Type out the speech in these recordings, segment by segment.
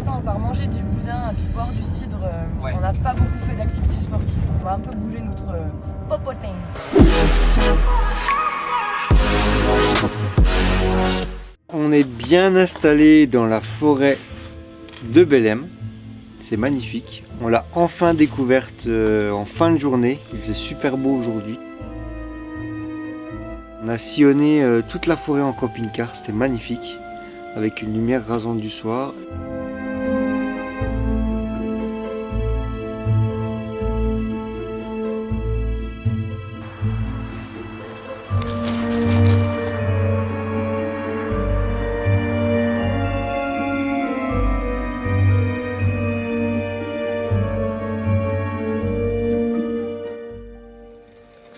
l'instant, à part manger du boudin et puis boire du cidre, Ouais. on n'a pas beaucoup fait d'activités sportives. On va un peu bouger notre popotin. On est bien installé dans la forêt de Belém. C'est magnifique. On l'a enfin découverte en fin de journée. Il faisait super beau aujourd'hui. On a sillonné toute la forêt en camping-car. C'était magnifique. Avec une lumière rasante du soir.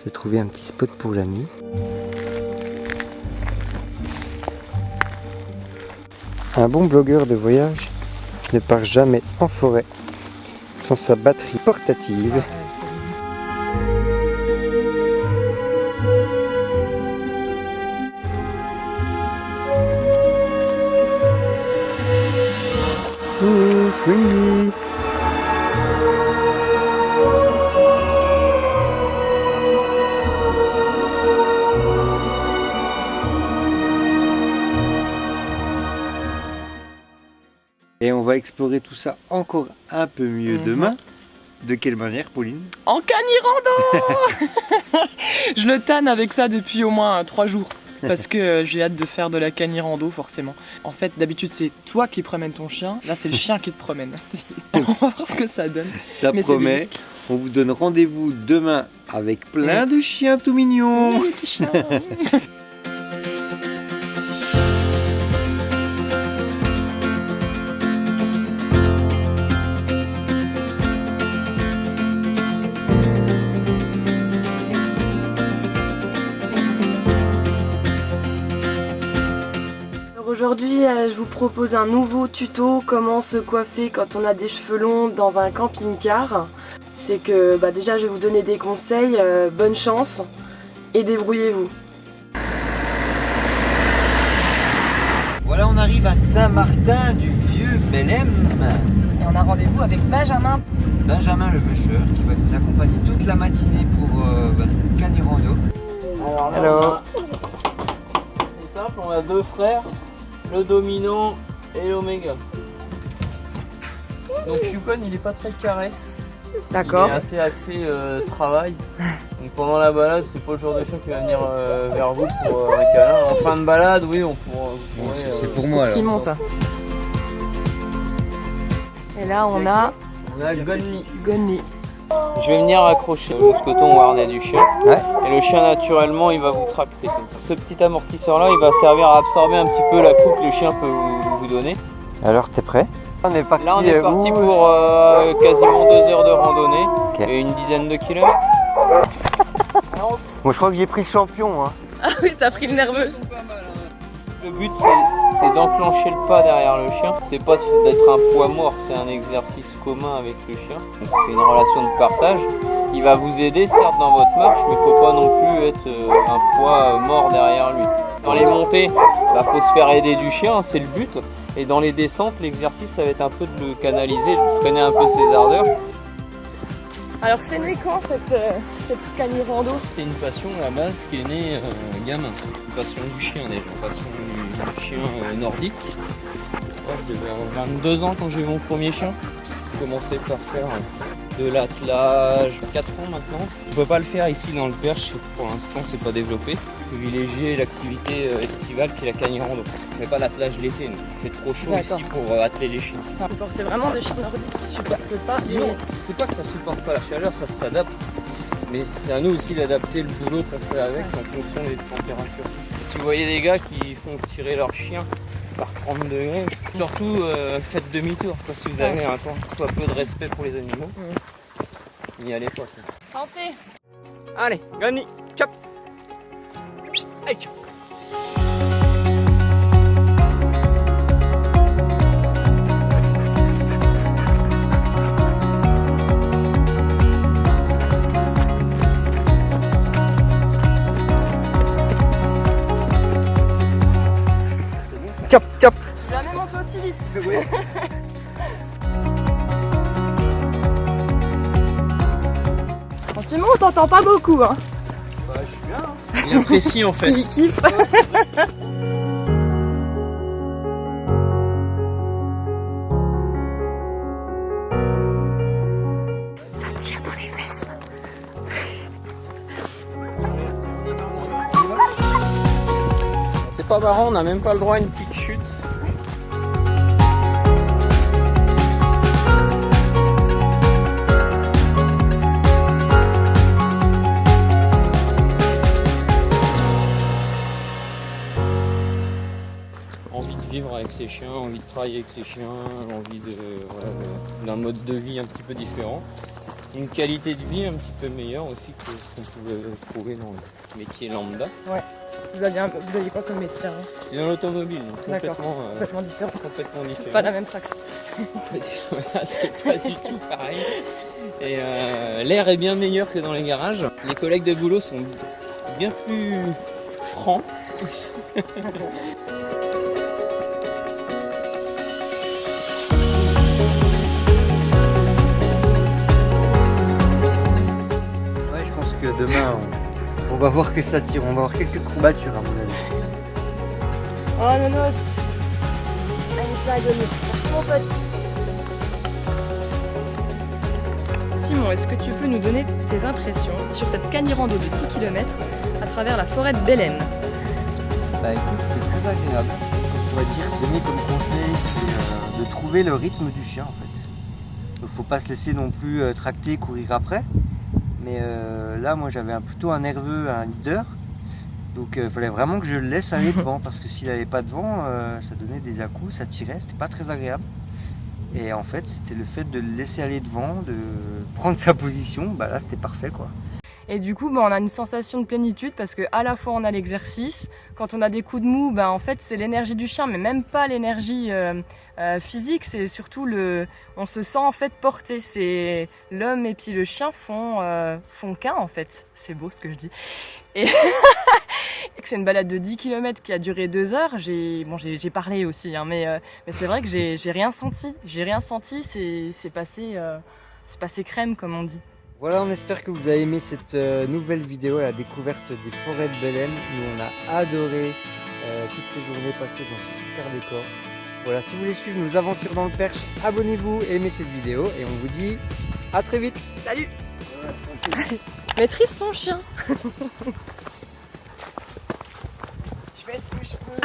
J'ai trouvé un petit spot pour la nuit. Un bon blogueur de voyage ne part jamais en forêt sans sa batterie portative. Ouh, swingy. Et on va explorer tout ça encore un peu mieux demain. De quelle manière, Pauline? En canirando. Je le tanne avec ça depuis au moins 3 jours. Parce que j'ai hâte de faire de la canirando forcément. En fait d'habitude c'est toi qui promènes ton chien, là c'est le chien qui te promène. On va voir ce que ça donne. Ça Mais c'est promet. des muscles. On vous donne rendez-vous demain avec plein de chiens tout mignons. Oui, petit chien. Aujourd'hui, je vous propose un nouveau tuto comment se coiffer quand on a des cheveux longs dans un camping-car. C'est que déjà je vais vous donner des conseils, bonne chance et débrouillez-vous. Voilà, on arrive à Saint-Martin du Vieux Belém. Et on a rendez-vous avec Benjamin. Benjamin le pêcheur qui va nous accompagner toute la matinée pour cette canirando. Alors là, Hello. c'est simple, on a deux frères, le dominant et l'oméga. Donc Yukon il est pas très caresse. D'accord. Il est assez axé travail. Donc pendant la balade, c'est pas le genre de chien qui va venir vers vous pour un câlin. En fin de balade, oui, on pourrait. C'est pour moi alors. Simon ça. Et là on a On a Gunny. Gunny. Je vais venir accrocher le scoton au harnais du chien. Ouais. Et le chien naturellement il va vous tracter. Ce petit amortisseur là il va servir à absorber un petit peu la coupe que le chien peut vous donner. Alors, t'es prêt? On est parti. Là on est parti où? pour quasiment 2 heures de randonnée Ok. et une dizaine de kilomètres. Moi, je crois que j'ai pris le champion. Hein. Ah oui, t'as pris le nerveux. Le but c'est d'enclencher le pas derrière le chien. C'est pas d'être un poids mort, c'est un exercice commun avec le chien. Donc c'est une relation de partage. Il va vous aider certes dans votre marche, mais faut pas non plus être un poids mort derrière lui. Dans les montées, faut se faire aider du chien, c'est le but. Et dans les descentes, l'exercice ça va être un peu de le canaliser, de freiner un peu ses ardeurs. Alors c'est né quand cette canirando? C'est une passion à la base qui est née gamin. Une passion du chien déjà, une passion du chien nordique. Ouais, je devais avoir 22 ans quand j'ai eu mon premier chien. J'ai commencé par faire de l'attelage, 4 ans maintenant. Je peux pas le faire ici dans le Perche, pour l'instant c'est pas développé. Privilégier l'activité estivale qui est la canirando. On fait pas l'attelage l'été, donc il fait trop chaud D'accord. ici pour atteler les chiens. C'est vraiment des chiens nordiques qui supportent pas. Sinon, c'est pas que ça supporte pas la chaleur, ça s'adapte. Mais c'est à nous aussi d'adapter le boulot qu'on fait avec en fonction des températures. Si vous voyez des gars qui font tirer leur chien par 30 degrés, surtout faites demi-tour. Si vous avez un peu de respect pour les animaux, n'y allez pas. Santé. Allez, Gunny, chop. Allez, chop. Chop, chop. Tu l'as même monté aussi vite. Simon, on t'entend pas beaucoup, hein. Bah, je suis bien. Hein. Il apprécie en fait. Il kiffe. Ça tire dans les fesses. C'est pas marrant, on n'a même pas le droit à une petite chute. Envie de vivre avec ses chiens, envie de travailler avec ses chiens, envie d'un mode de vie un petit peu différent. Une qualité de vie un petit peu meilleure aussi que ce qu'on pouvait trouver dans le métier lambda. Ouais. Vous aviez quoi comme métier avant? J'étais dans l'automobile, donc Complètement différent. complètement différent. Pas la même traction. Voilà, c'est pas du tout pareil. Et l'air est bien meilleur que dans les garages. Les collègues de boulot sont bien plus francs. Ouais, je pense que demain, on va voir que ça tire. On va avoir quelques courbatures à mon avis. Oh, Nonos. Amitié agonie. Merci, mon pote. Simon, est-ce que tu peux nous donner tes impressions sur cette cani-rando de 10 km à travers la forêt de Belém? Bah écoute, c'était très agréable. On pourrait dire, donner comme conseil, c'est de trouver le rythme du chien en fait. Donc faut pas se laisser non plus tracter, courir après. Mais là, moi j'avais plutôt un nerveux, un leader. Donc il fallait vraiment que je le laisse aller devant parce que s'il n'allait pas devant, ça donnait des à-coups, ça tirait, c'était pas très agréable. Et en fait, c'était le fait de le laisser aller devant, de prendre sa position, bah là c'était parfait quoi. Et du coup, on a une sensation de plénitude parce que à la fois on a l'exercice, quand on a des coups de mou, en fait c'est l'énergie du chien, mais même pas l'énergie physique, c'est surtout on se sent en fait porté. C'est l'homme et puis le chien font qu'un en fait. C'est beau ce que je dis. Et c'est une balade de 10 km qui a duré 2 heures. J'ai parlé aussi, hein, mais c'est vrai que j'ai rien senti. C'est passé crème comme on dit. Voilà, on espère que vous avez aimé cette nouvelle vidéo à la découverte des forêts de Belém. Nous, on a adoré toutes ces journées passées dans ce super décor. Voilà, si vous voulez suivre nos aventures dans le Perche, abonnez-vous et aimez cette vidéo. Et on vous dit à très vite. Salut. Maîtrise ton chien. Je baisse mes cheveux.